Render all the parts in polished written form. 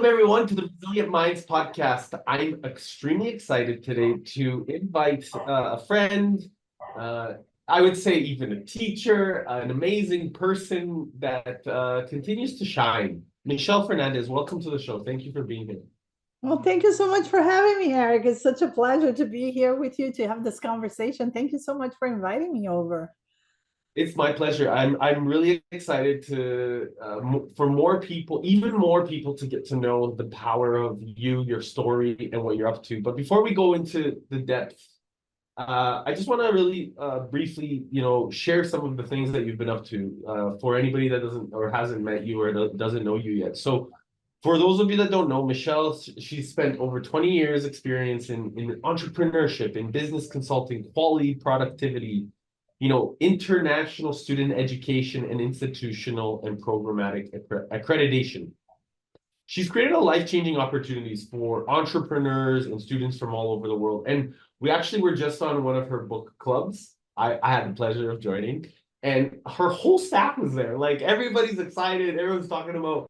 everyone, to the Resilient Minds podcast. I'm extremely excited today to invite a friend, uh, I would say even a teacher, an amazing person that continues to shine. Michelle Fernandes, welcome to the show. Thank you for being here. Well, thank you so much for having me, Eric. It's such a pleasure to be here with you to have this conversation. Thank you so much for inviting me over. It's my pleasure. I'm really excited to for more people, even more people, to get to know the power of you, your story, and what you're up to. But before we go into the depth, I just want to really briefly, share some of the things that you've been up to for anybody that doesn't or hasn't met you or doesn't know you yet. So, for those of you that don't know, Michelle, she's spent over 20 years experience in entrepreneurship, in business consulting, quality, productivity, international student education, and institutional and programmatic accreditation. She's created a life-changing opportunities for entrepreneurs and students from all over the world. And we actually were just on one of her book clubs. I had the pleasure of joining, and her whole staff was there. Like everybody's excited. Everyone's talking about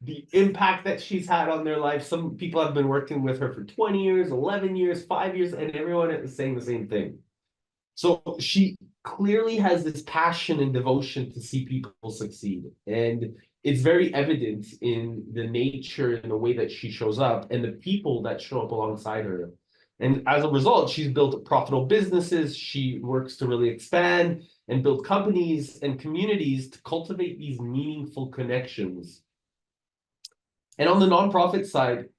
the impact that she's had on their life. Some people have been working with her for 20 years, 11 years, 5 years, and everyone is saying the same thing. So she clearly has this passion and devotion to see people succeed. And it's very evident in the nature and the way that she shows up and the people that show up alongside her. And as a result, she's built profitable businesses. She works to really expand and build companies and communities to cultivate these meaningful connections. And on the nonprofit side,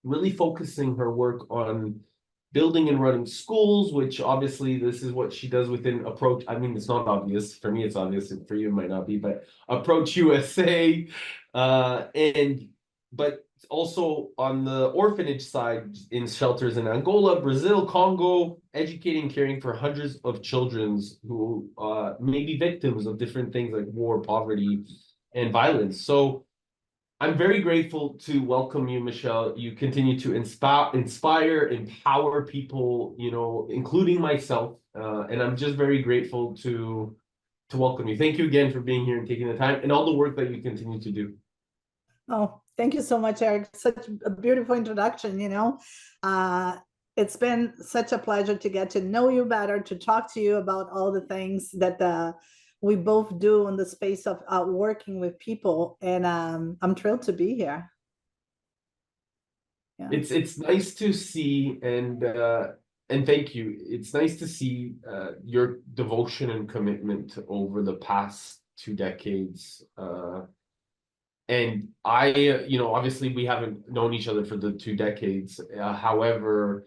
really focusing her work on building and running schools, which obviously this is what she does within Approach. I mean, it's not obvious. For me, it's obvious, and for you, it might not be, but Approach USA. But also on the orphanage side in shelters in Angola, Brazil, Congo, educating and caring for hundreds of children who may be victims of different things like war, poverty, and violence. So I'm very grateful to welcome you, Michelle. You continue to inspire, empower people, including myself. And I'm just very grateful to welcome you. Thank you again for being here and taking the time and all the work that you continue to do. Oh, thank you so much, Eric. Such a beautiful introduction. It's been such a pleasure to get to know you better, to talk to you about all the things that we both do in the space of working with people. And I'm thrilled to be here. Yeah. It's nice to see and thank you. It's nice to see your devotion and commitment over the past 2 decades. And obviously we haven't known each other for the 2 decades. However,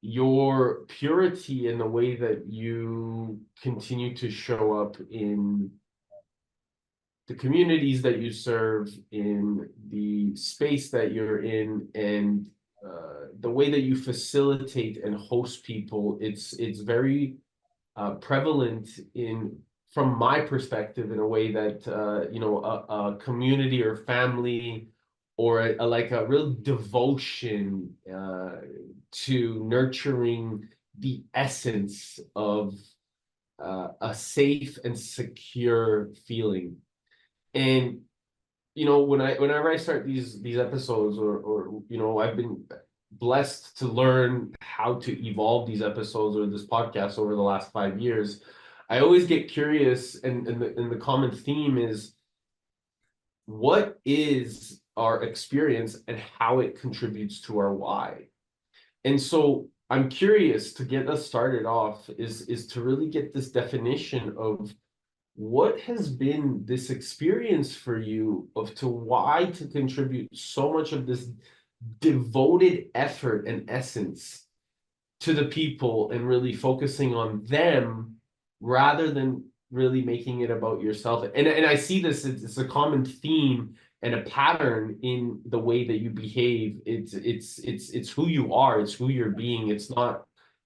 your purity and the way that you continue to show up in the communities that you serve, in the space that you're in, and the way that you facilitate and host people, it's very prevalent from my perspective, in a way that a community or family or like a real devotion to nurturing the essence of a safe and secure feeling. And whenever I start these episodes, or I've been blessed to learn how to evolve these episodes or this podcast over the last 5 years, I always get curious, and the common theme is, what is our experience and how it contributes to our why? And so I'm curious, to get us started off, is to really get this definition of what has been this experience for you to why to contribute so much of this devoted effort and essence to the people, and really focusing on them rather than really making it about yourself. And I see this, it's a common theme and a pattern in the way that you behave. It's who you are, it's who you're being. It's not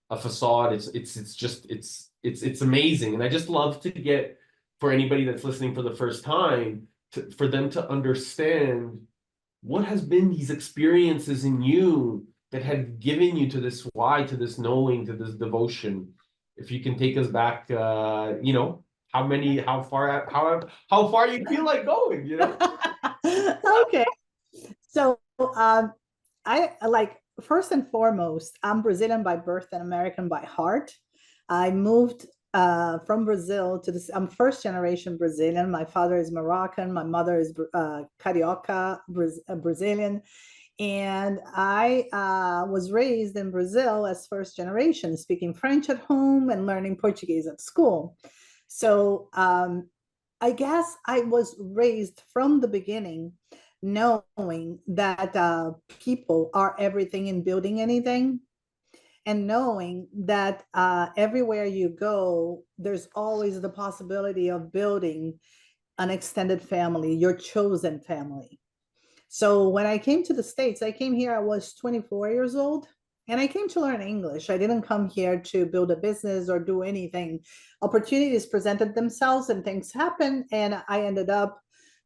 a facade. It's amazing. And I just love to get, for anybody that's listening for the first time, for them to understand what has been these experiences in you that have given you to this why, to this knowing, to this devotion. If you can take us back, how far you feel like going, Okay. So I like, first and foremost, I'm Brazilian by birth and American by heart. I moved from Brazil to this. I'm first generation Brazilian. My father is Moroccan. My mother is Carioca, Brazilian. And I was raised in Brazil as first generation, speaking French at home and learning Portuguese at school. So I guess I was raised from the beginning knowing that people are everything in building anything, and knowing that everywhere you go, there's always the possibility of building an extended family, your chosen family. So when I came to the States, I came here, I was 24 years old, and I came to learn English. I didn't come here to build a business or do anything. Opportunities presented themselves and things happened, and I ended up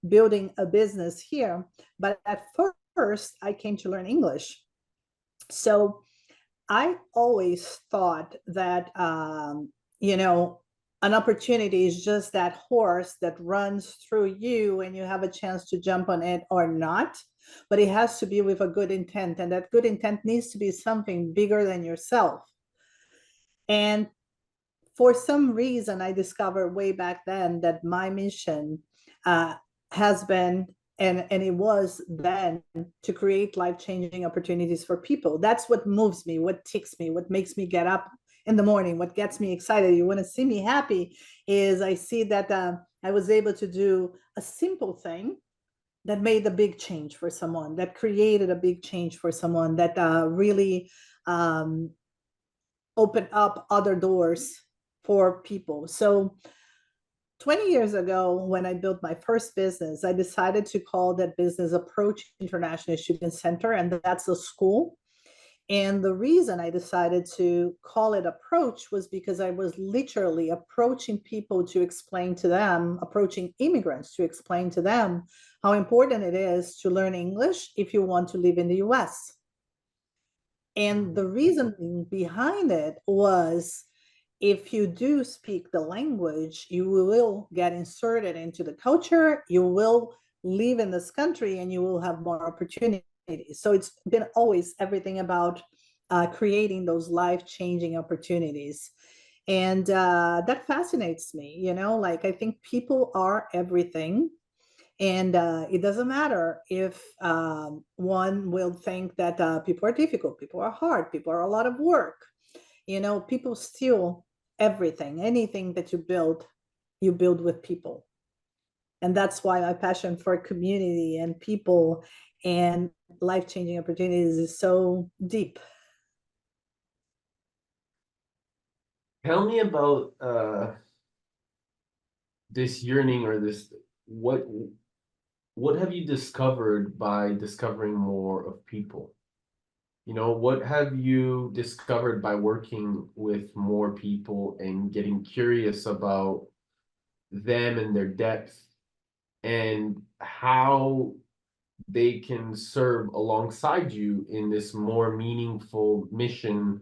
building a business here. But at first, I came to learn English. So I always thought that, an opportunity is just that horse that runs through you and you have a chance to jump on it or not. But it has to be with a good intent. And that good intent needs to be something bigger than yourself. And for some reason, I discovered way back then that my mission has been, and it was then, to create life-changing opportunities for people. That's what moves me, what ticks me, what makes me get up in the morning, what gets me excited. You want to see me happy is I see that I was able to do a simple thing that made a big change for someone, that created a big change for someone, that really opened up other doors for people. So 20 years ago, when I built my first business, I decided to call that business Approach International Student Center, and that's a school. And the reason I decided to call it Approach was because I was literally approaching people to explain to them, approaching immigrants to explain to them how important it is to learn English if you want to live in the US. And the reason behind it was, if you do speak the language, you will get inserted into the culture, you will live in this country, and you will have more opportunities. So it's been always everything about creating those life-changing opportunities. And that fascinates me, like, I think people are everything. And it doesn't matter if one will think that people are difficult, people are hard, people are a lot of work. People steal everything. Anything that you build with people. And that's why my passion for community and people and life-changing opportunities is so deep. Tell me about this yearning, or this, what have you discovered by discovering more of people? What have you discovered by working with more people and getting curious about them and their depth, and how they can serve alongside you in this more meaningful mission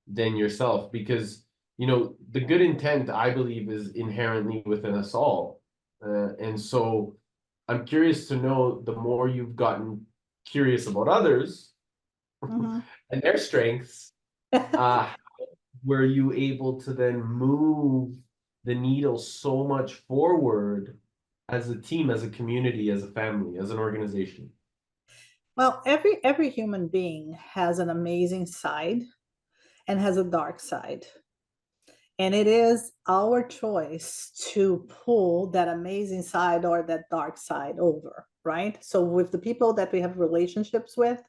than yourself? Because, the good intent, I believe, is inherently within us all. And so I'm curious to know, the more you've gotten curious about others Mhm. and their strengths, uh, were you able to then move the needle so much forward as a team, as a community, as a family, as an organization? Well, every human being has an amazing side and has a dark side. And it is our choice to pull that amazing side or that dark side over, right? So with the people that we have relationships with,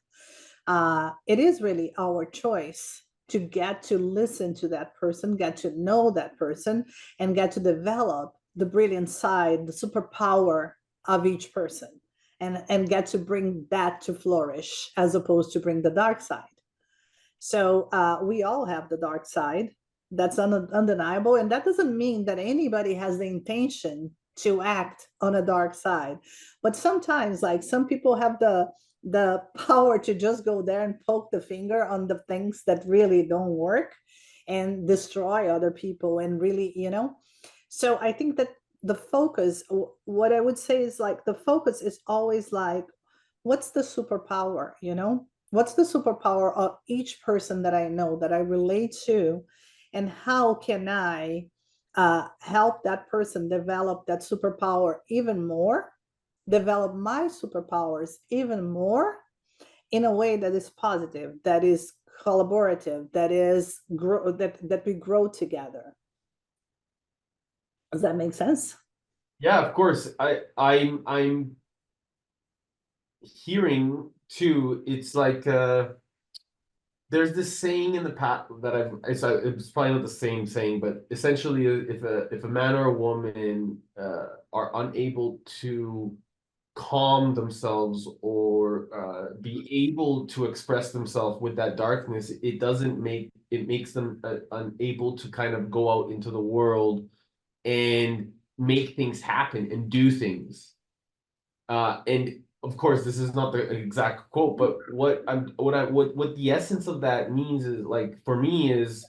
it is really our choice to get to listen to that person, get to know that person, and get to develop the brilliant side, the superpower of each person, and get to bring that to flourish as opposed to bring the dark side. So we all have the dark side. That's undeniable. And that doesn't mean that anybody has the intention to act on a dark side. But sometimes, like, some people have the power to just go there and poke the finger on the things that really don't work and destroy other people, and really, So I think that the focus, what I would say is, like, the focus is always like, what's the superpower, you know? What's the superpower of each person that I know, that I relate to, and how can I help that person develop that superpower even more, develop my superpowers even more in a way that is positive, that is collaborative, that is that we grow together. Does that make sense? Yeah, of course. I'm hearing too. It's like there's this saying in the past that it's probably not the same saying, but essentially, if a man or a woman are unable to calm themselves or be able to express themselves with that darkness, it makes them unable to kind of go out into the world and make things happen and do things. And of course, this is not the exact quote, but what the essence of that means is, like, for me, is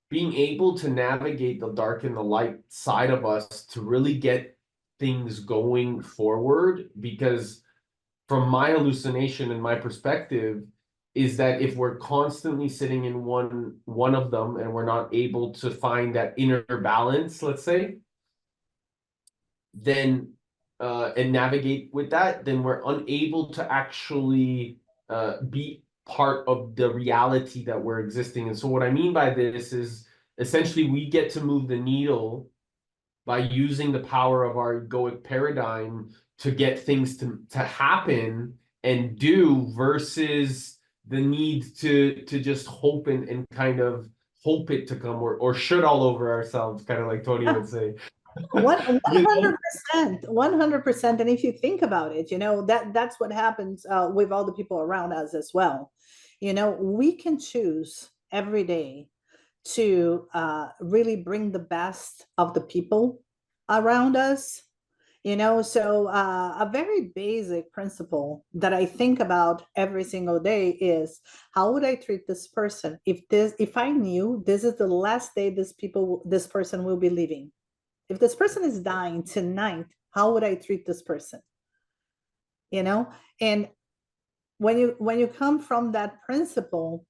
being able to navigate the dark and the light side of us to really get things going forward. Because from my hallucination and my perspective is that if we're constantly sitting in one of them and we're not able to find that inner balance, let's say, then and navigate with that, then we're unable to actually be part of the reality that we're existing in. So what I mean by this is, essentially, we get to move the needle by using the power of our egoic paradigm to get things to happen and do, versus the need to just hope and kind of hope it to come, or shit all over ourselves, kind of like Tony would say. One You hundred know? percent, 100%. And if you think about it, you know, that's what happens with all the people around us as well. You know, we can choose every day to really bring the best of the people around us. You know, so a very basic principle that I think about every single day is, how would I treat this person if I knew this is the last day this person will be leaving? If this person is dying tonight, how would I treat this person? You know, and when you come from that principle,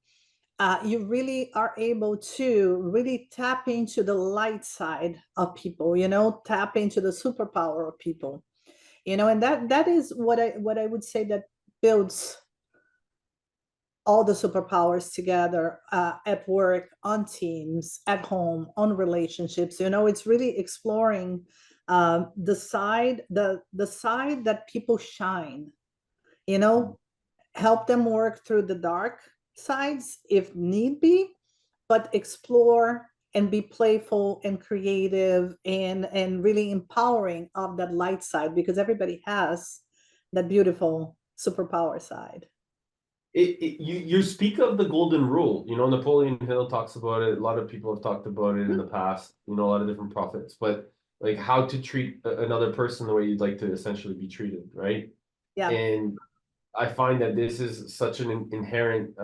you really are able to really tap into the light side of people, you know, tap into the superpower of people, you know, and that is what I would say that builds all the superpowers together, at work, on teams, at home, on relationships. You know, it's really exploring the side that people shine, you know, help them work through the dark sides if need be, but explore and be playful and creative and really empowering of that light side, because everybody has that beautiful superpower side. You speak of the golden rule. Napoleon Hill talks about it. A lot of people have talked about it in the past. A lot of different prophets, but like how to treat another person the way you'd like to essentially be treated, right? Yeah. And I find that this is such an inherent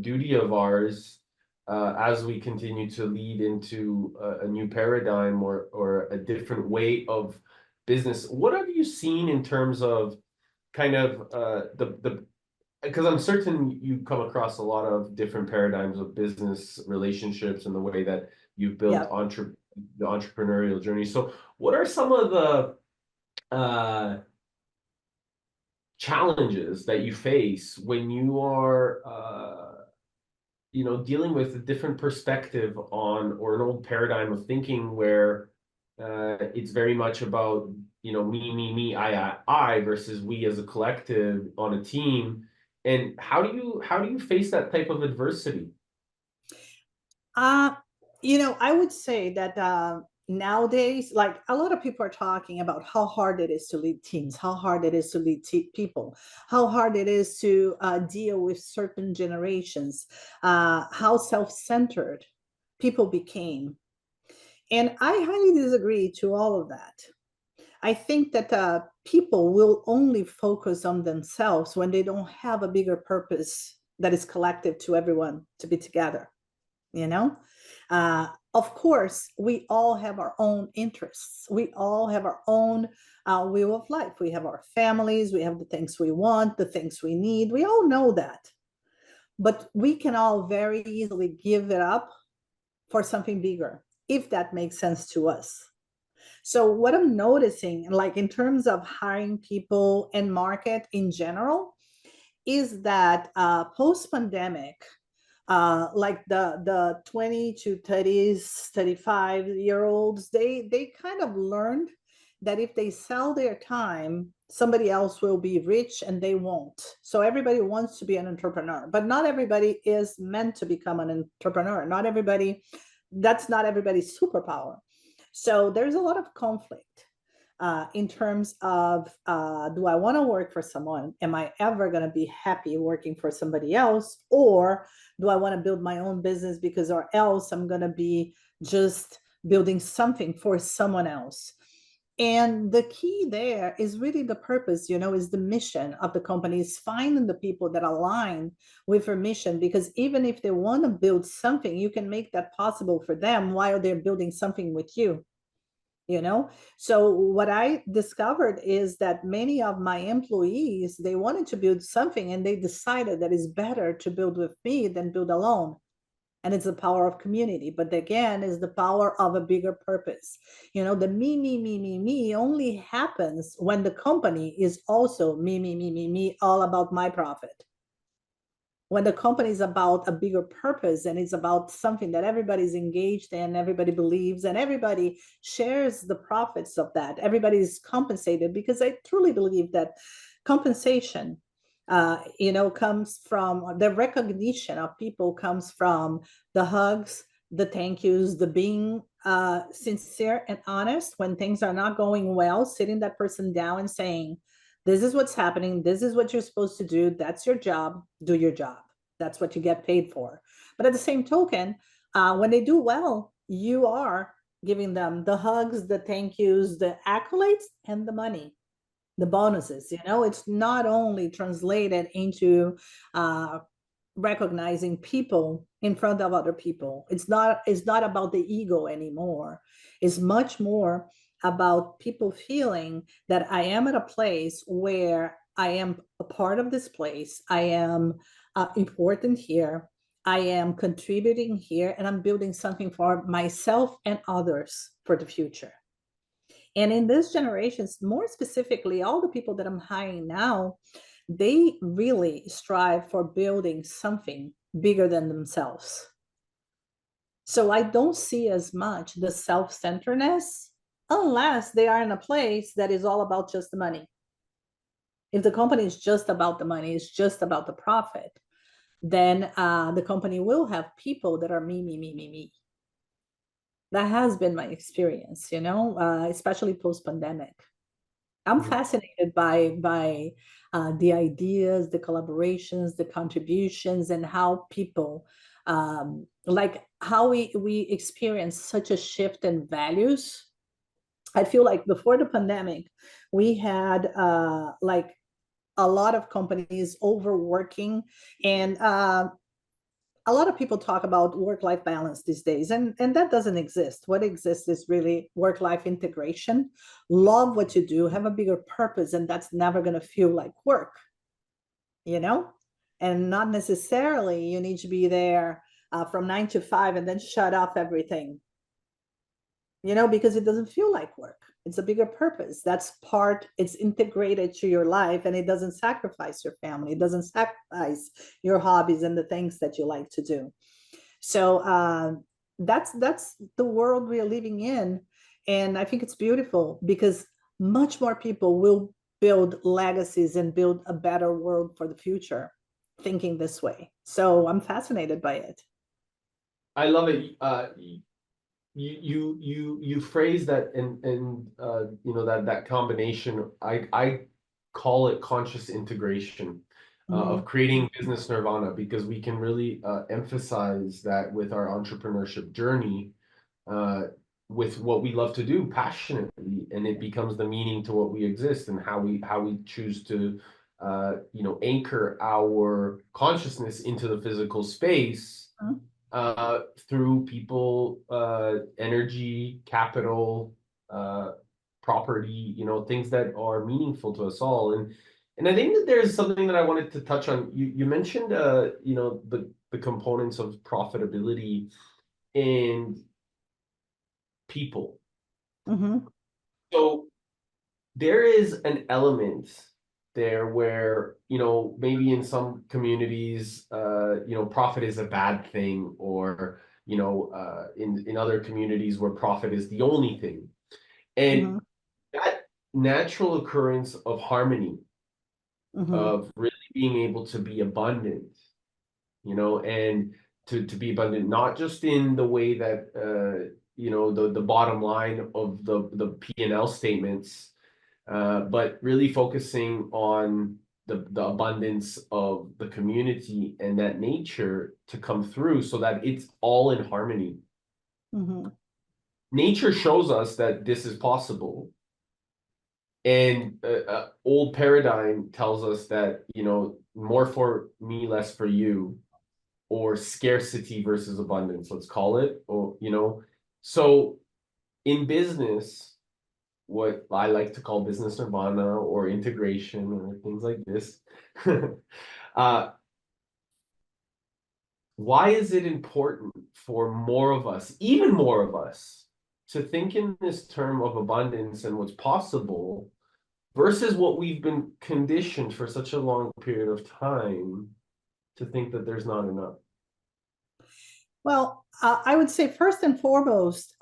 duty of ours as we continue to lead into a new paradigm or a different way of business. What have you seen in terms of kind of the because I'm certain you come across a lot of different paradigms of business relationships and the way that you've built Yeah. the entrepreneurial journey. So what are some of the challenges that you face when you are dealing with a different perspective on, or an old paradigm of thinking where it's very much about me, I versus we as a collective on a team? And how do you face that type of adversity? Uh, I would say that nowadays, like, a lot of people are talking about how hard it is to lead teams, how hard it is to lead people, how hard it is to deal with certain generations, how self-centered people became. And I highly disagree to all of that. I think that people will only focus on themselves when they don't have a bigger purpose that is collective to everyone to be together, you know? Of course, we all have our own interests. We all have our own wheel of life. We have our families. We have the things we want, the things we need. We all know that. But we can all very easily give it up for something bigger, if that makes sense to us. So what I'm noticing, like in terms of hiring people and market in general, is that post-pandemic, like the 20 to 30s, 35-year-olds, they kind of learned that if they sell their time, somebody else will be rich and they won't. So everybody wants to be an entrepreneur, but not everybody is meant to become an entrepreneur. Not everybody, that's not everybody's superpower. So there's a lot of conflict in terms of do I want to work for someone? Am I ever going to be happy working for somebody else? Or do I want to build my own business because, or else I'm going to be just building something for someone else? And the key there is really the purpose, is the mission of the company, is finding the people that align with your mission. Because even if they want to build something, you can make that possible for them while they're building something with you. So what I discovered is that many of my employees, they wanted to build something and they decided that it's better to build with me than build alone. And it's the power of community, but again, is the power of a bigger purpose. The me only happens when the company is also me, all about my profit. When the company is about a bigger purpose and it's about something that everybody's engaged in, everybody believes, and everybody shares the profits of that, everybody is compensated, because I truly believe that compensation comes from the recognition of people, comes from the hugs, the thank yous, the being sincere and honest when things are not going well, sitting that person down and saying, this is what's happening. This is what you're supposed to do. That's your job. Do your job. That's what you get paid for. But at the same token, when they do well, you are giving them the hugs, the thank yous, the accolades, and the money, the bonuses. It's not only translated into recognizing people in front of other people. It's not about the ego anymore. It's much more about people feeling that I am at a place where I am a part of this place. I am important here. I am contributing here, and I'm building something for myself and others for the future. And in this generation, more specifically, all the people that I'm hiring now, they really strive for building something bigger than themselves. So I don't see as much the self-centeredness unless they are in a place that is all about just the money. If the company is just about the money, it's just about the profit, then the company will have people that are me. That has been my experience, especially post-pandemic. I'm fascinated by the ideas, the collaborations, the contributions, and how people, like how we experience such a shift in values. I feel like before the pandemic, we had like a lot of companies overworking, and a lot of people talk about work-life balance these days, and that doesn't exist. What exists is really work-life integration. Love what you do, have a bigger purpose, and that's never going to feel like work, and not necessarily you need to be there from 9 to 5 and then shut off everything, because it doesn't feel like work. It's a bigger purpose. That's part, it's integrated to your life, and it doesn't sacrifice your family. It doesn't sacrifice your hobbies and the things that you like to do. So that's the world we are living in. And I think it's beautiful because much more people will build legacies and build a better world for the future thinking this way. So I'm fascinated by it. I love it. You phrase that, and that combination. I call it conscious integration of creating business nirvana, because we can really emphasize that with our entrepreneurship journey, with what we love to do passionately, and it becomes the meaning to what we exist, and how we choose to anchor our consciousness into the physical space. through people, energy, capital, property, things that are meaningful to us all. And I think that there's something that I wanted to touch on. You mentioned the components of profitability and people. Mhm. So there is an element there where, maybe in some communities, profit is a bad thing, or, in other communities where profit is the only thing. And Mhm. that natural occurrence of harmony, Mhm. of really being able to be abundant, and to be abundant, not just in the way that, the bottom line of the P&L statements, but really focusing on the abundance of the community and that nature to come through so that it's all in harmony. Mhm. Nature shows us that this is possible. And old paradigm tells us that, more for me, less for you, or scarcity versus abundance, let's call it, or, so in business, what I like to call business nirvana or integration or things like this. uh, why is it important for more of us, even more of us, to think in this term of abundance and what's possible versus what we've been conditioned for such a long period of time to think that there's not enough? Well, I would say first and foremost,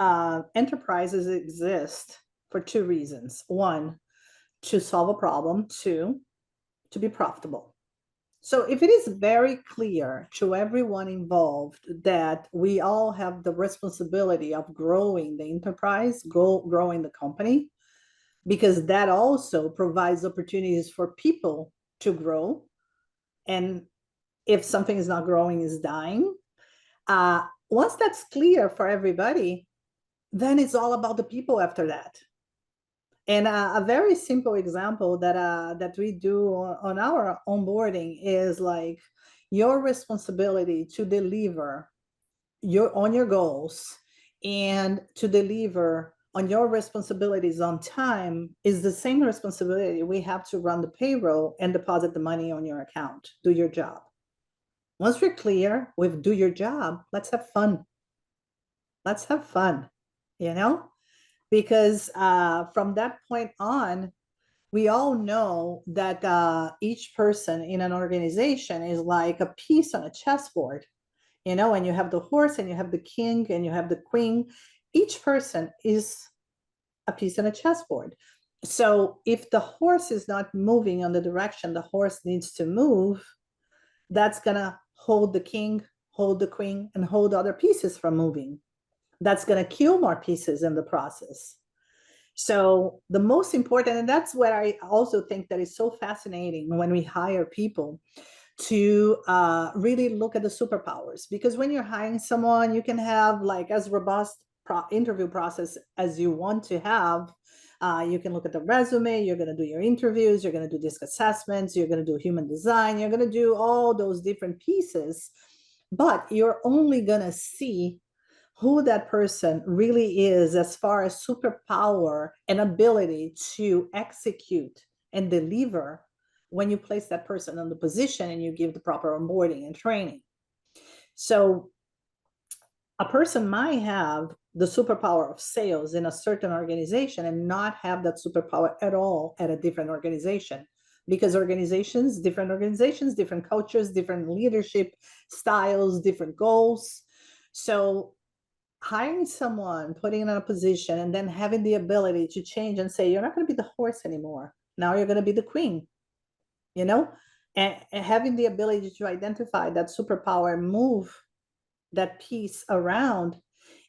enterprises exist for two reasons. One, to solve a problem. Two, to be profitable. So if it is very clear to everyone involved that we all have the responsibility of growing the enterprise, growing the company, because that also provides opportunities for people to grow. And if something is not growing, is dying. Once that's clear for everybody, then it's all about the people after that. And a very simple example that we do on our onboarding is like your responsibility to deliver on your goals and to deliver on your responsibilities on time is the same responsibility we have to run the payroll and deposit the money on your account. Do your job. Once we're clear with do your job, let's have fun. Let's have fun, you know? Because from that point on, we all know that each person in an organization is like a piece on a chessboard, and you have the horse and you have the king and you have the queen. Each person is a piece on a chessboard. So if the horse is not moving on the direction the horse needs to move, that's going to hold the king, hold the queen, and hold other pieces from moving. That's going to kill more pieces in the process. So the most important, and that's what I also think that is so fascinating when we hire people to really look at the superpowers. Because when you're hiring someone, you can have like as robust interview process as you want to have. You can look at the resume, you're going to do your interviews, you're going to do disc assessments, you're going to do human design, you're going to do all those different pieces, but you're only going to see who that person really is as far as superpower and ability to execute and deliver when you place that person in the position and you give the proper onboarding and training. So a person might have the superpower of sales in a certain organization and not have that superpower at all at a different organization, because different organizations, different cultures, different leadership styles, different goals. So hiring someone, putting in a position, and then having the ability to change and say, you're not going to be the horse anymore. Now you're going to be the queen, you know? And having the ability to identify that superpower and move that piece around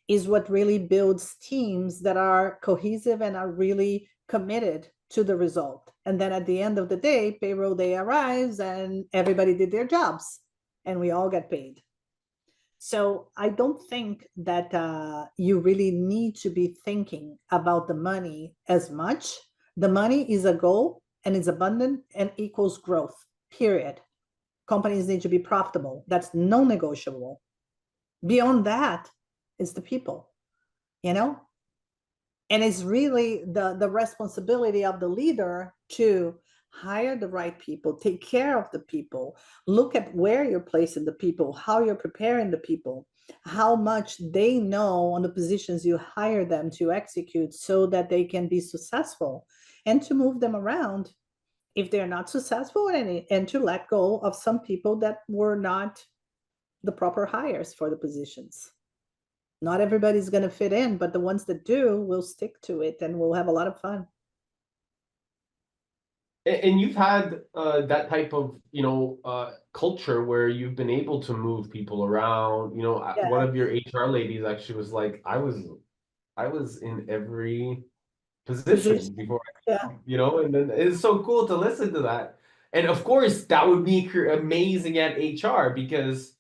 is what really builds teams that are cohesive and are really committed to the result. And then at the end of the day, payroll day arrives and everybody did their jobs and we all get paid. So I don't think that you really need to be thinking about the money as much. The money is a goal and it's abundant and equals growth, period. Companies need to be profitable. That's non-negotiable. Beyond that is the people, you know? And it's really the responsibility of the leader to hire the right people, take care of the people, look at where you're placing the people, how you're preparing the people, how much they know on the positions you hire them to execute so that they can be successful, and to move them around if they're not successful, and to let go of some people that were not the proper hires for the positions. Not everybody's going to fit in, but the ones that do will stick to it and we'll have a lot of fun. And you've had that type of, culture where you've been able to move people around. One Yeah. of your HR ladies actually was like, I was in every position Position. before, Yeah. and then it's so cool to listen to that. And of course, that would make her amazing at HR because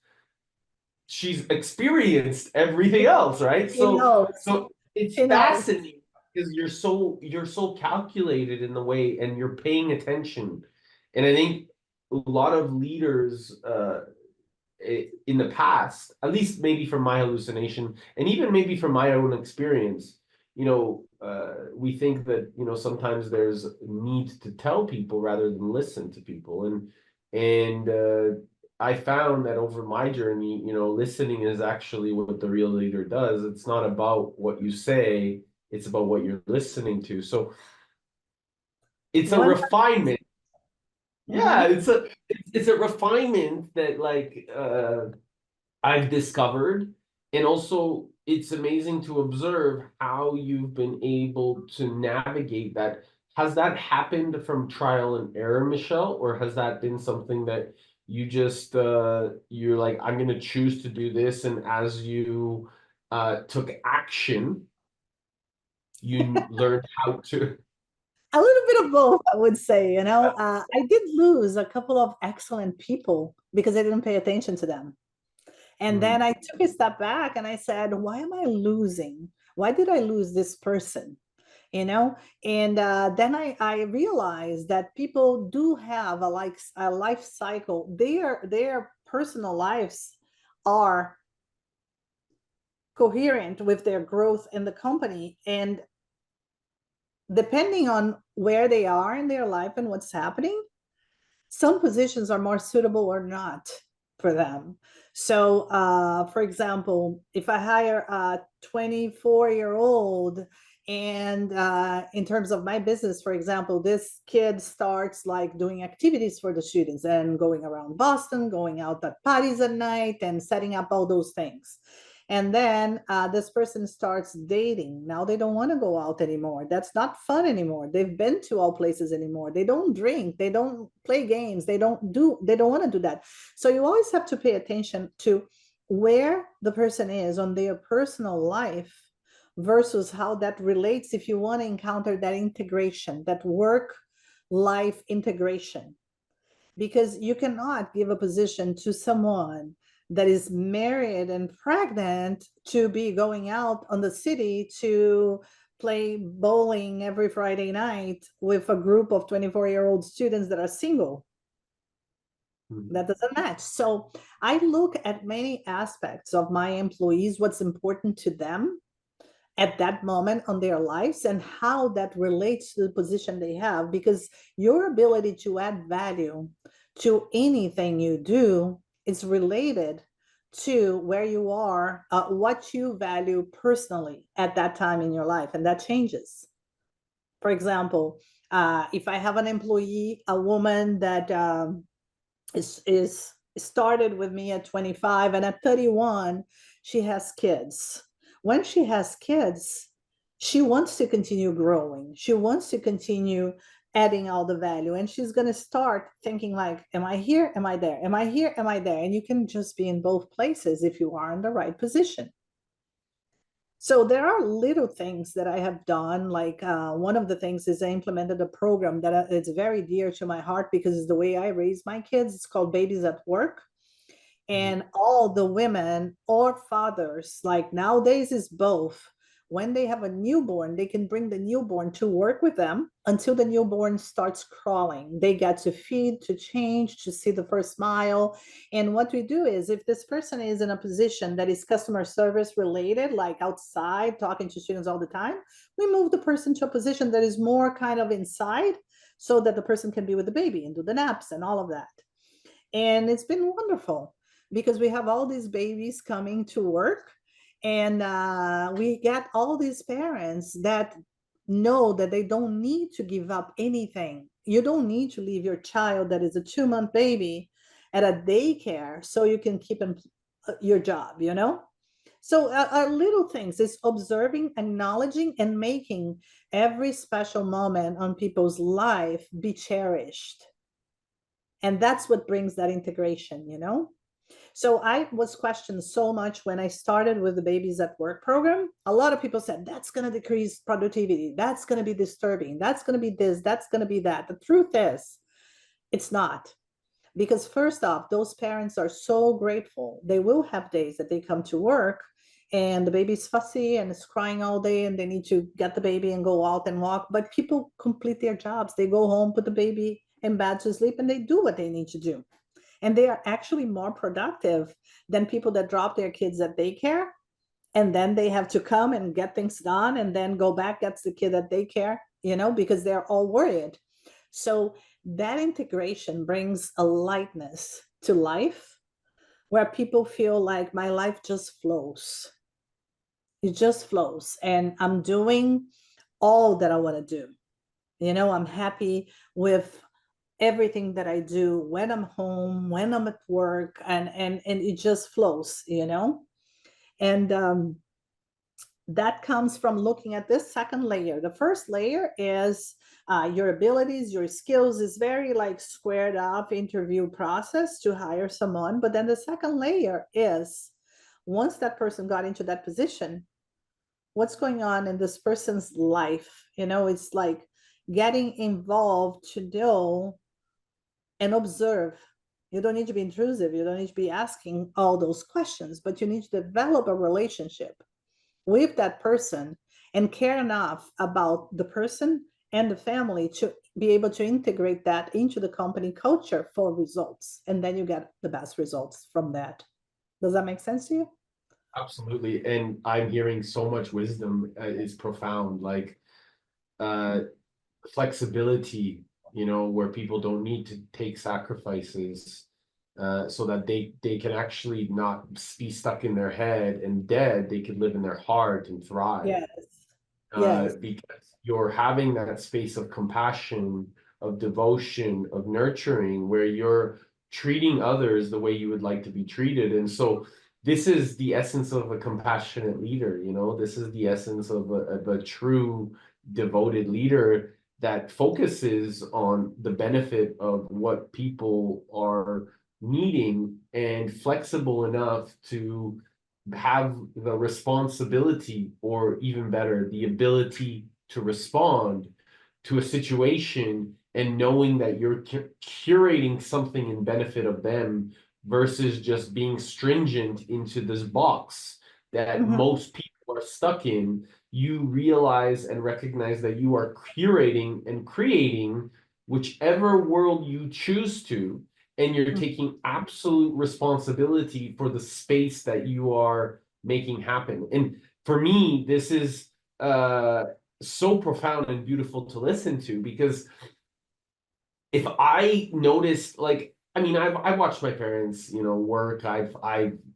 she's experienced everything else, right? She So knows. so it's She knows. fascinating because you're so calculated in the way and you're paying attention. And I think a lot of leaders in the past, at least maybe from my hallucination, and even maybe from my own experience, we think that sometimes there's a need to tell people rather than listen to people, and I found that over my journey, listening is actually what the real leader does. It's not about what you say; it's about what you're listening to. So it's a One. refinement. Yeah, Mhm. it's a refinement that I've discovered. And also, it's amazing to observe how you've been able to navigate that. Has that happened from trial and error, Michelle, or has that been something that you're like, I'm going to choose to do this, and as you took action, you learned how to. A little bit of both, I would say. I did lose a couple of excellent people because I didn't pay attention to them. And then Mm, I took a step back and I said, why am I losing? Why did I lose this person? You know, and then I realized that people do have a life cycle. Their personal lives are coherent with their growth in the company, and depending on where they are in their life and what's happening, some positions are more suitable or not for them. So, for example, if I hire a 24-year-old, and in terms of my business, for example, this kid starts like doing activities for the students and going around Boston, going out at parties at night and setting up all those things. And then this person starts dating. Now they don't want to go out anymore. That's not fun anymore. They've been to all places anymore. They don't drink. They don't play games. They don't want to do that. So you always have to pay attention to where the person is on their personal life versus how that relates if you want to encounter that integration, that work life integration, because you cannot give a position to someone that is married and pregnant to be going out on the city to play bowling every Friday night with a group of 24-year-old students that are single. mm. That doesn't match. So I look at many aspects of my employees, what's important to them at that moment on their lives, and how that relates to the position they have, because your ability to add value to anything you do is related to where you are, what you value personally at that time in your life, and that changes. For example, if I have an employee, a woman that is started with me at 25, and at 31 she has kids. When she has kids, she wants to continue growing, she wants to continue adding all the value, and she's going to start thinking like, am I here, am I there, am I here, am I there? And you can just be in both places if you are in the right position. So there are little things that I have done. Like one of the things is I implemented a program that it's very dear to my heart because it's the way I raise my kids. It's called Babies at Work. And all the women or fathers, like nowadays is both, when they have a newborn, they can bring the newborn to work with them until the newborn starts crawling. They get to feed, to change, to see the first smile. And what we do is, if this person is in a position that is customer service related, like outside talking to students all the time, we move the person to a position that is more kind of inside, so that the person can be with the baby and do the naps and all of that. And it's been wonderful because we have all these babies coming to work, and we get all these parents that know that they don't need to give up anything. You don't need to leave your child that is a 2-month baby at a daycare so you can keep your job, you know? So our little things is observing, acknowledging, and making every special moment on people's life be cherished. And that's what brings that integration, you know? So I was questioned so much when I started with the Babies at Work program. A lot of people said, that's going to decrease productivity. That's going to be disturbing. That's going to be this. That's going to be that. The truth is, it's not. Because first off, those parents are so grateful. They will have days that they come to work and the baby's fussy and is crying all day and they need to get the baby and go out and walk. But people complete their jobs. They go home, put the baby in bed to sleep, and they do what they need to do. And they are actually more productive than people that drop their kids at daycare and then they have to come and get things done and then go back, get the kid at daycare, you know, because they're all worried. So that integration brings a lightness to life where people feel like my life just flows. It just flows. And I'm doing all that I want to do. You know, I'm happy with everything that I do when I'm home, when I'm at work, and it just flows, you know. And that comes from looking at this second layer. The first layer is your abilities, your skills is very like squared up interview process to hire someone. But then the second layer is once that person got into that position, what's going on in this person's life? You know, it's like getting involved to know and observe. You don't need to be intrusive. You don't need to be asking all those questions, but you need to develop a relationship with that person and care enough about the person and the family to be able to integrate that into the company culture for results. And then you get the best results from that. Does that make sense to you? Absolutely. And I'm hearing so much wisdom is profound, like uh, flexibility, you know, where people don't need to take sacrifices so that they can actually not be stuck in their head and dead. They could live in their heart and thrive. Yes. Yes. Because you're having that space of compassion, of devotion, of nurturing, where you're treating others the way you would like to be treated. And so this is the essence of a compassionate leader, you know, this is the essence of a true devoted leader that focuses on the benefit of what people are needing and flexible enough to have the responsibility, or even better, the ability to respond to a situation and knowing that you're curating something in benefit of them versus just being stringent into this box that Mhm. most people are stuck in. You realize and recognize that you are curating and creating whichever world you choose to, and you're taking absolute responsibility for the space that you are making happen. And for me, this is so profound and beautiful to listen to, because if I notice, like, I mean, I've watched my parents, you know, work. I've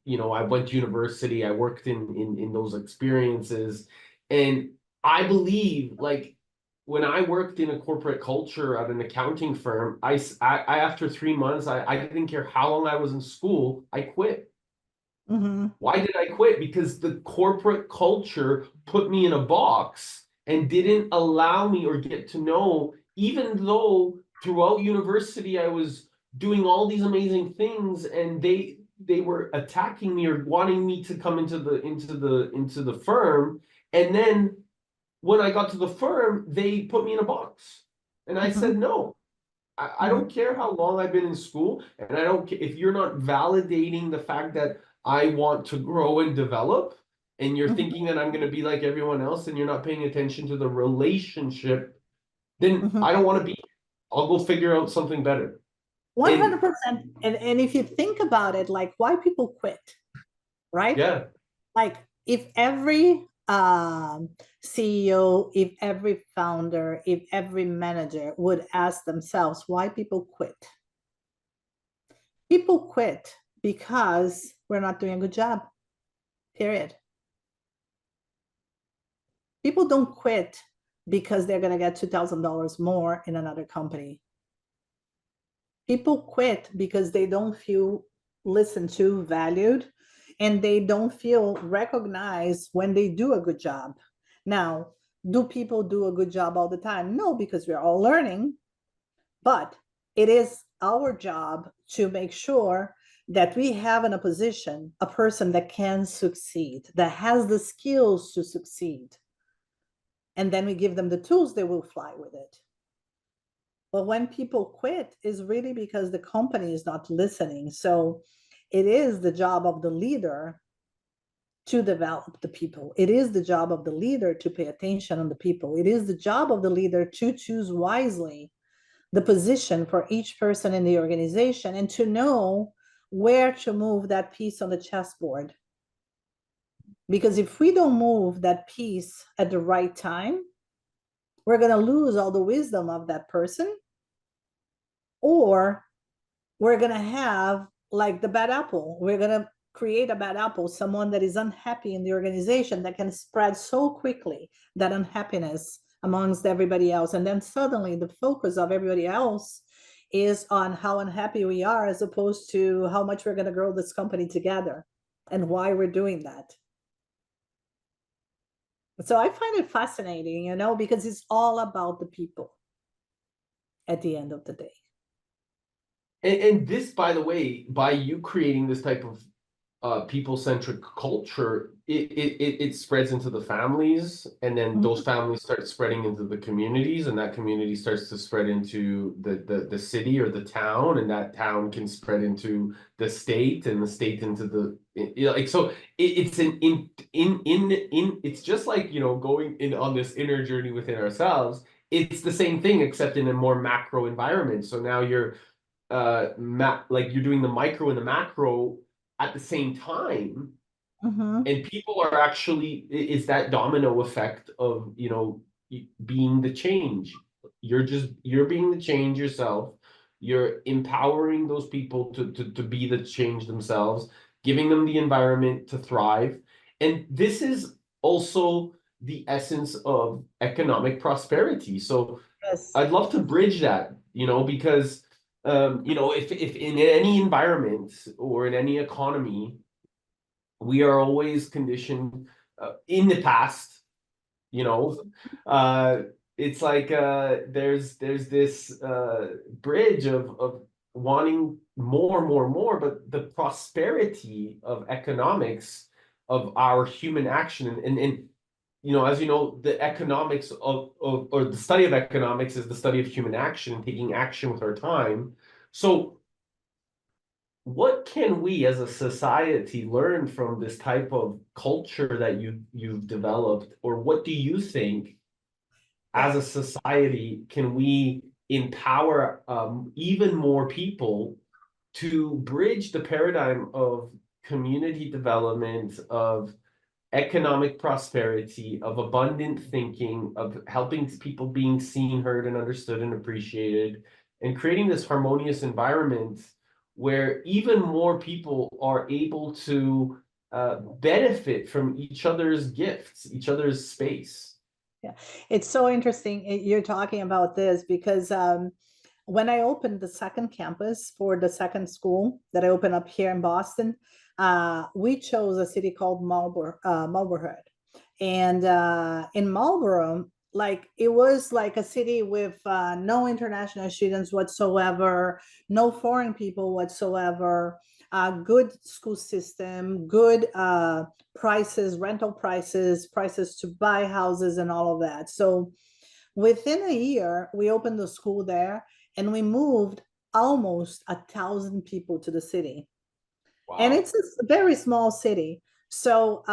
you know, I went to university. I worked in those experiences, and I believe, like, when I worked in a corporate culture at an accounting firm, I after 3 months, I didn't care how long I was in school, I quit. Mhm. Why did I quit? Because the corporate culture put me in a box and didn't allow me or get to know, even though throughout university I was doing all these amazing things, and they were attacking me or wanting me to come into the firm. And then when I got to the firm, they put me in a box. And I Mhm. said no. I Mhm. don't care how long I've been in school, and I don't care if you're not validating the fact that I want to grow and develop, and you're Mhm. thinking that I'm going to be like everyone else, and you're not paying attention to the relationship, then Mhm. I don't want to be. I'll go figure out something better. And 100%. And if you think about it, like why people quit, right? yeah, Like if every CEO, if every founder, if every manager would ask themselves why people quit. People quit because we're not doing a good job, period. People don't quit because they're going to get $2,000 more in another company. People quit because they don't feel listened to, valued, and they don't feel recognized when they do a good job. Now, do people do a good job all the time? No, because we're all learning, but it is our job to make sure that we have in a position a person that can succeed, that has the skills to succeed. And then we give them the tools, they will fly with it. But when people quit, is really because the company is not listening. So it is the job of the leader to develop the people. It is the job of the leader to pay attention on the people. It is the job of the leader to choose wisely the position for each person in the organization and to know where to move that piece on the chessboard. Because if we don't move that piece at the right time, we're going to lose all the wisdom of that person, or we're going to have like the bad apple. We're going to create a bad apple, someone that is unhappy in the organization that can spread so quickly that unhappiness amongst everybody else. And then suddenly the focus of everybody else is on how unhappy we are as opposed to how much we're going to grow this company together and why we're doing that. So I find it fascinating, because it's all about the people at the end of the day. and this, by the way, by you creating this type of people-centric culture, it spreads into the families, and then those Mhm. families start spreading into the communities, and that community starts to spread into the city or the town, and that town can spread into the state, and the state into the like so it's an in it's just like going in on this inner journey within ourselves. It's the same thing except in a more macro environment. So now you're like you're doing the micro and the macro at the same time, Mhm. and people are actually, it's that domino effect of being the change. You're being the change yourself. You're empowering those people to be the change themselves, giving them the environment to thrive. And this is also the essence of economic prosperity. So Yes. I'd love to bridge that, because if in any environment or in any economy, we are always conditioned in the past, you know, uh, it's like there's this bridge of wanting more, but the prosperity of economics of our human action, and as you know, the economics of or the study of economics is the study of human action, taking action with our time. So what can we as a society learn from this type of culture that you've developed, or what do you think Yeah. as a society can we empower even more people to bridge the paradigm of community development, of economic prosperity, of abundant thinking, of helping people being seen, heard, and understood and appreciated, and creating this harmonious environment where even more people are able to benefit from each other's gifts, each other's space. Yeah, it's so interesting you're talking about this because when I opened the second campus for the second school that I opened up here in Boston, we chose a city called Marlborough. And in Marlborough, like it was like a city with no international students whatsoever, no foreign people whatsoever, good school system, good prices, rental prices, prices to buy houses, and all of that. So within a year, we opened the school there, and we moved almost 1,000 people to the city. And Wow. it's a very small city. So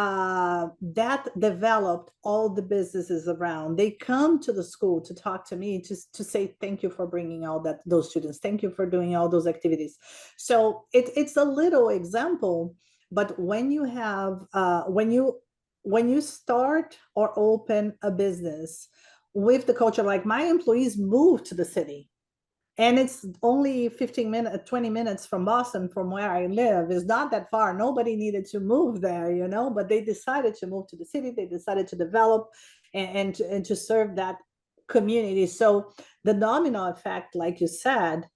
that developed all the businesses around. They come to the school to talk to me to say thank you for bringing all those students. Thank you for doing all those activities. So it's a little example, but when you have when you start or open a business with the culture, like my employees moved to the city. And it's only 15 minutes, 20 minutes from Boston, from where I live. It's not that far. Nobody needed to move there, you know, but they decided to move to the city. They decided to develop and to serve that community. So the domino effect, like you said,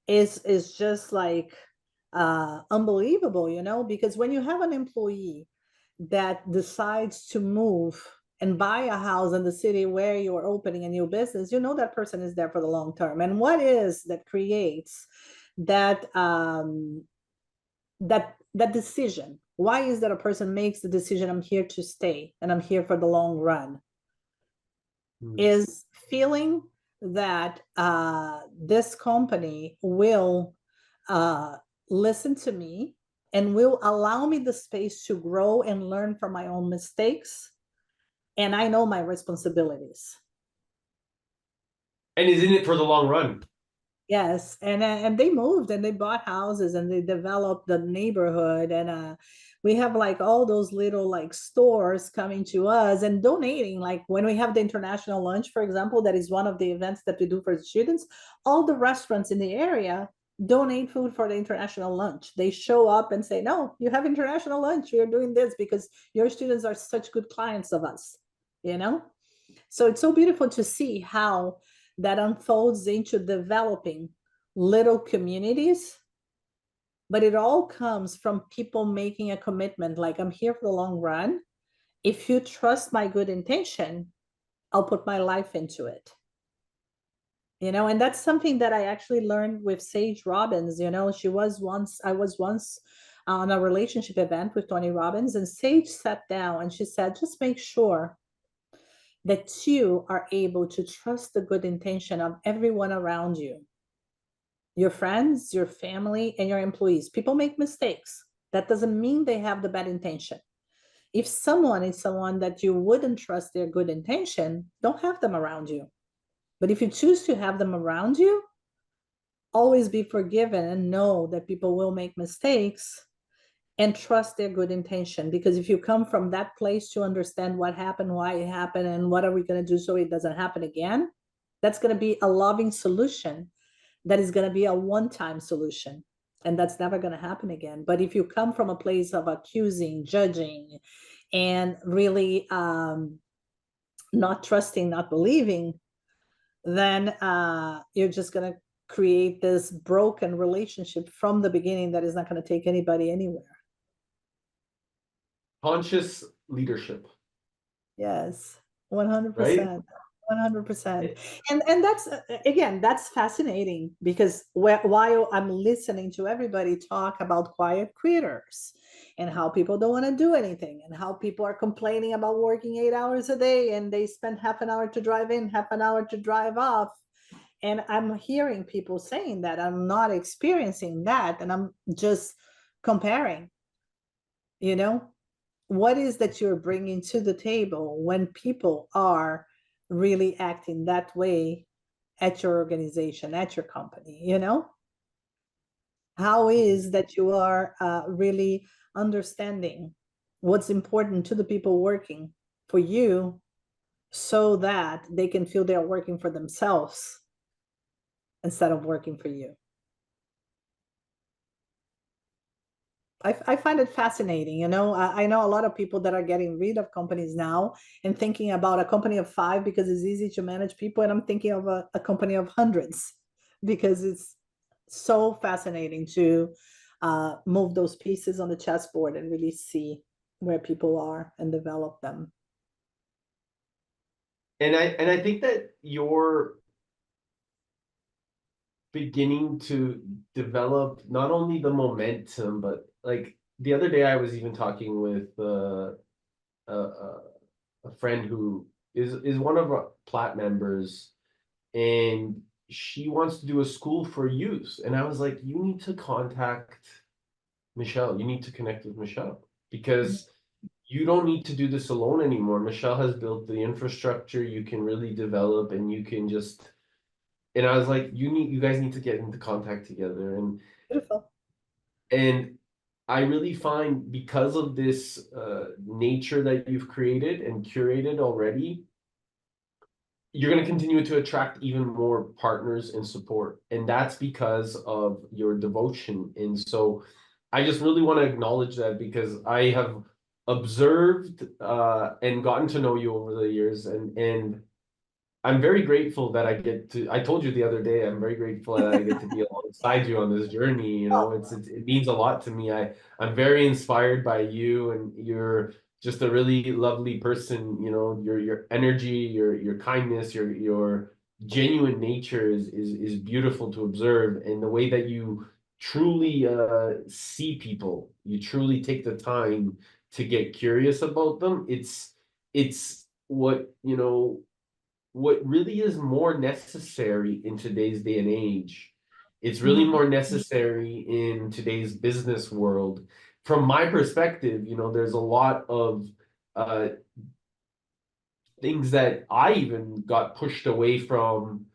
is just like unbelievable, you know, because when you have an employee that decides to move and buy a house in the city where you are opening a new business, you know that person is there for the long term. And what is that creates that that decision? Why is that a person makes the decision, I'm here to stay and I'm here for the long run? Is feeling that this company will listen to me and will allow me the space to grow and learn from my own mistakes. And I know my responsibilities. And is in it for the long run. Yes, and they moved and they bought houses and they developed the neighborhood, and we have like all those little like stores coming to us and donating. Like when we have the international lunch, for example, that is one of the events that we do for the students. All the restaurants in the area donate food for the international lunch. They show up and say, "No, you have international lunch. We are doing this because your students are such good clients of us," you know. So it's so beautiful to see how that unfolds into developing little communities, but it all comes from people making a commitment, like, I'm here for the long run. If you trust my good intention, I'll put my life into it. You know, and that's something that I actually learned with Sage Robbins. You know, I was once on a relationship event with Tony Robbins, and Sage sat down and she said, just make sure that you are able to trust the good intention of everyone around you, your friends, your family, and your employees. People make mistakes. That doesn't mean they have the bad intention. If someone is someone that you wouldn't trust their good intention, don't have them around you. But if you choose to have them around you, always be forgiven and know that people will make mistakes, and trust their good intention. Because if you come from that place to understand what happened, why it happened, and what are we going to do so it doesn't happen again, that's going to be a loving solution. That is going to be a one-time solution, and that's never going to happen again. But if you come from a place of accusing, judging, and really not trusting, not believing, then you're just going to create this broken relationship from the beginning that is not going to take anybody anywhere. Conscious leadership. Yes, 100%. Right? 100%. And that's again, that's fascinating, because while I'm listening to everybody talk about quiet quitters and how people don't want to do anything and how people are complaining about working 8 hours a day and they spend half an hour to drive in, half an hour to drive off. And I'm hearing people saying that. I'm not experiencing that, and I'm just comparing, you know. What is that you're bringing to the table when people are really acting that way at your organization, at your company, you know? How is that you are really understanding what's important to the people working for you, so that they can feel they're working for themselves instead of working for you? I find it fascinating, you know. I know a lot of people that are getting rid of companies now and thinking about a company of 5 because it's easy to manage people, and I'm thinking of a company of hundreds, because it's so fascinating to move those pieces on the chessboard and really see where people are and develop them. And I think that you're beginning to develop not only the momentum, but like the other day I was even talking with a friend who is one of our Plat members, and she wants to do a school for youth. And I was like, you need to contact Michelle. You need to connect with Michelle, because you don't need to do this alone anymore. Michelle has built the infrastructure you can really develop, and you can just, and I was like, you guys need to get into contact together. Beautiful. And I really find, because of this nature that you've created and curated already, you're going to continue to attract even more partners and support. And that's because of your devotion. And so I just really want to acknowledge that, because I have observed and gotten to know you over the years, and I'm very grateful that I get to. I told you the other day, I'm very grateful that I get to be alongside you on this journey. You know, it means a lot to me. I'm very inspired by you, and you're just a really lovely person. You know, your energy, your kindness, your genuine nature is beautiful to observe, and the way that you truly see people, you truly take the time to get curious about them. It's what, you know, what really is more necessary in today's day and age. It's really Mhm. more necessary in today's business world. From my perspective, you know, there's a lot of uh, things that I even got pushed away from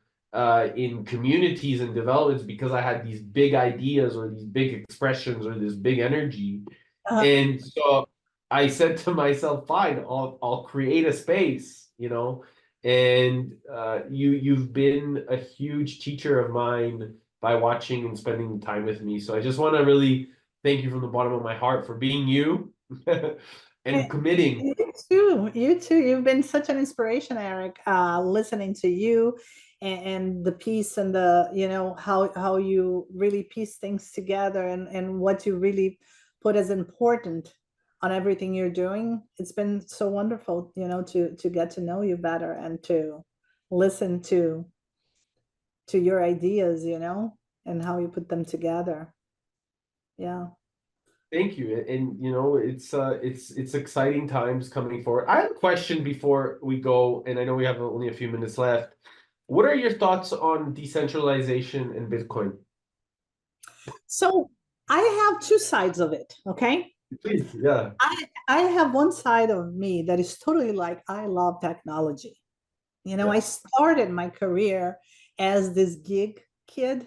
in communities and developments, because I had these big ideas or these big expressions or this big energy. Uh, And so I said to myself, fine, I'll create a space, you know. And you've been a huge teacher of mine by watching and spending time with me. So I just want to really thank you from the bottom of my heart for being you and committing. You too. You too. You've been such an inspiration, Eric. Listening to you and the piece and the, you know, how you really piece things together and what you really put as important on everything you're doing. It's been so wonderful, you know, to get to know you better and to listen to your ideas, you know, and how you put them together. Yeah. Thank you. And you know, it's exciting times coming forward. I have a question before we go, and I know we have only a few minutes left. What are your thoughts on decentralization and Bitcoin? So I have two sides of it, okay? Please, yeah. I have one side of me that is totally like, I love technology. You know, I Yeah. started my career as this gig kid.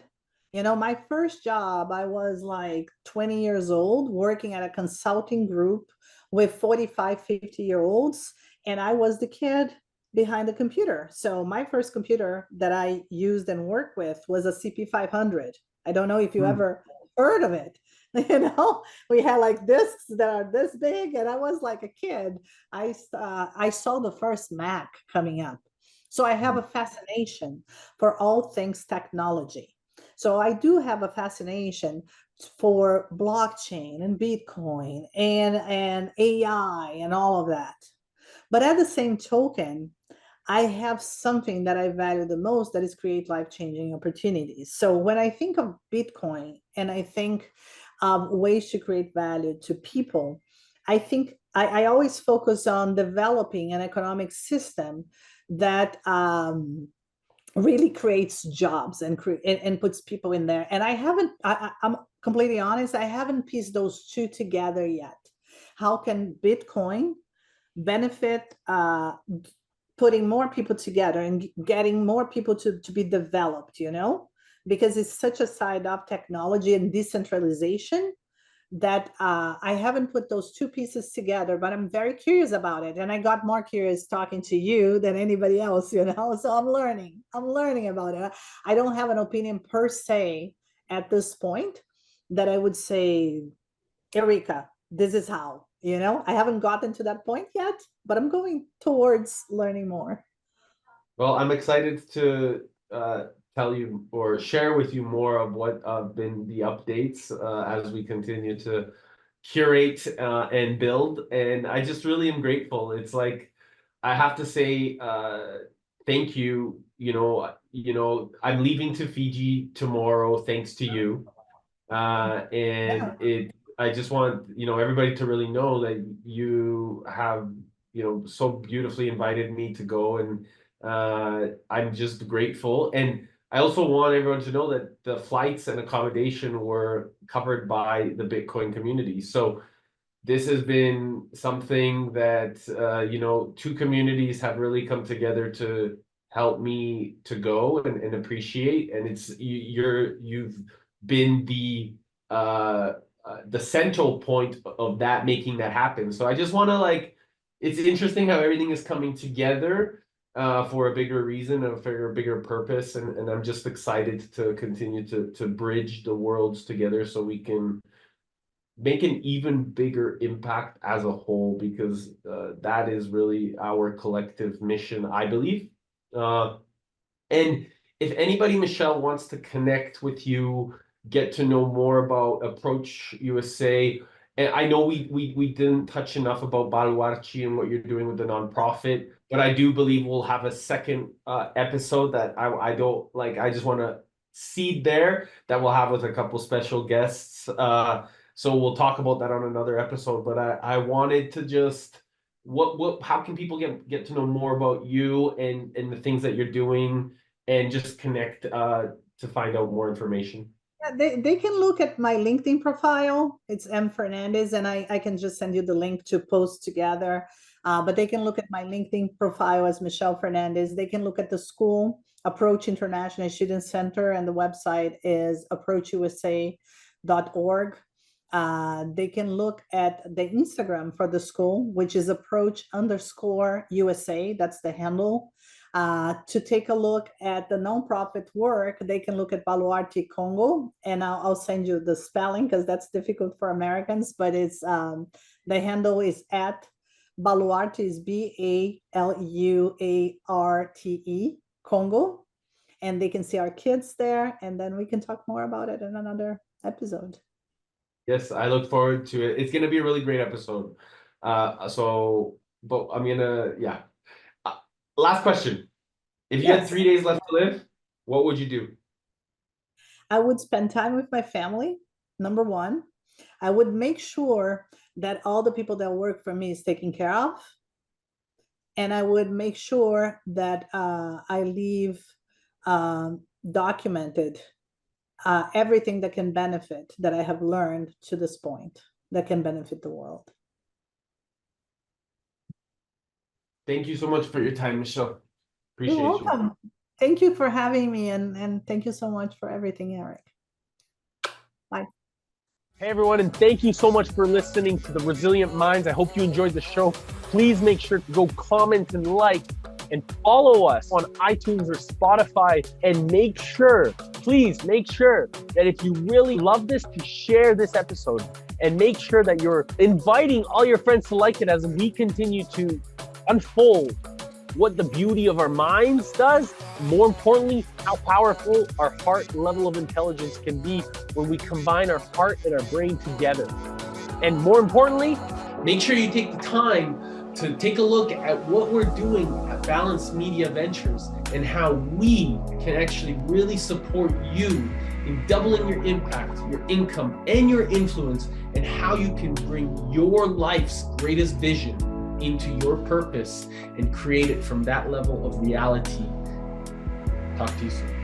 You know, my first job, I was like 20 years old working at a consulting group with 45, 50-year olds. And I was the kid behind the computer. So my first computer that I used and worked with was a CP500. I don't know if you Hmm. ever heard of it. You know, we had like discs that are this big, and I was like a kid. I saw the first Mac coming up. So I have a fascination for all things technology. So I do have a fascination for blockchain and Bitcoin and AI and all of that. But at the same token, I have something that I value the most, that is create life-changing opportunities. So when I think of Bitcoin and I think of ways to create value to people, I think I always focus on developing an economic system that really creates jobs and puts people in there. And I haven't, I'm completely honest, I haven't pieced those two together yet. How can Bitcoin benefit putting more people together and getting more people to be developed, you know, because it's such a side of technology and decentralization that I haven't put those two pieces together, but I'm very curious about it. And I got more curious talking to you than anybody else, you know, so I'm learning about it. I don't have an opinion per se at this point that I would say, Eureka, this is how, you know, I haven't gotten to that point yet, but I'm going towards learning more. Well, I'm excited to tell you or share with you more of what have been the updates as we continue to curate and build. And I just really am grateful. It's like, I have to say thank you. I'm leaving to Fiji tomorrow thanks to you. And Yeah. I just want, everybody to really know that you have, so beautifully invited me to go, and I'm just grateful. And I also want everyone to know that the flights and accommodation were covered by the Bitcoin community. So this has been something that, you know, two communities have really come together to help me to go and appreciate. And you've been the central point of that, making that happen. So I just want to like, it's interesting how everything is coming together for a bigger reason and for a bigger purpose. And I'm just excited to continue to bridge the worlds together so we can make an even bigger impact as a whole, because that is really our collective mission, I believe. And if anybody, Michelle, wants to connect with you, get to know more about Approach USA, and I know we didn't touch enough about Baluarchi and what you're doing with the nonprofit, but I do believe we'll have a second episode that I don't like. I just want to seed there that we'll have with a couple special guests. So we'll talk about that on another episode. But I wanted to just how can people get to know more about you and the things that you're doing, and just connect to find out more information? Yeah, they can look at my LinkedIn profile. It's M Fernandes, and I can just send you the link to post together. But they can look at my LinkedIn profile as Michelle Fernandes. They can look at the school, Approach International Student Center, and the website is approachusa.org. They can look at the Instagram for the school, which is approach_USA. That's the handle. To take a look at the nonprofit work, they can look at Baluarte Congo, and I'll send you the spelling because that's difficult for Americans, but it's the handle is at Baluarte, is BALUARTE Congo, and they can see our kids there, and then we can talk more about it in another episode. Yes, I look forward to it. It's gonna be a really great episode. But I'm gonna, yeah. Last question. If you had 3 days left to live, what would you do? I would spend time with my family, number one. I would make sure that all the people that work for me is taken care of. And I would make sure that I leave documented everything that can benefit, that I have learned to this point, that can benefit the world. Thank you so much for your time, Michelle. Appreciate You're welcome. Thank you for having me, and thank you so much for everything, Eric. Bye. Hey everyone, and thank you so much for listening to The Resilient Minds. I hope you enjoyed the show. Please make sure to go comment and like and follow us on iTunes or Spotify, and make sure, please make sure that if you really love this, to share this episode, and make sure that you're inviting all your friends to like it as we continue to unfold what the beauty of our minds does. More importantly, how powerful our heart level of intelligence can be when we combine our heart and our brain together. And more importantly, make sure you take the time to take a look at what we're doing at Balanced Media Ventures and how we can actually really support you in doubling your impact, your income, and your influence, and how you can bring your life's greatest vision into your purpose and create it from that level of reality. Talk to you soon.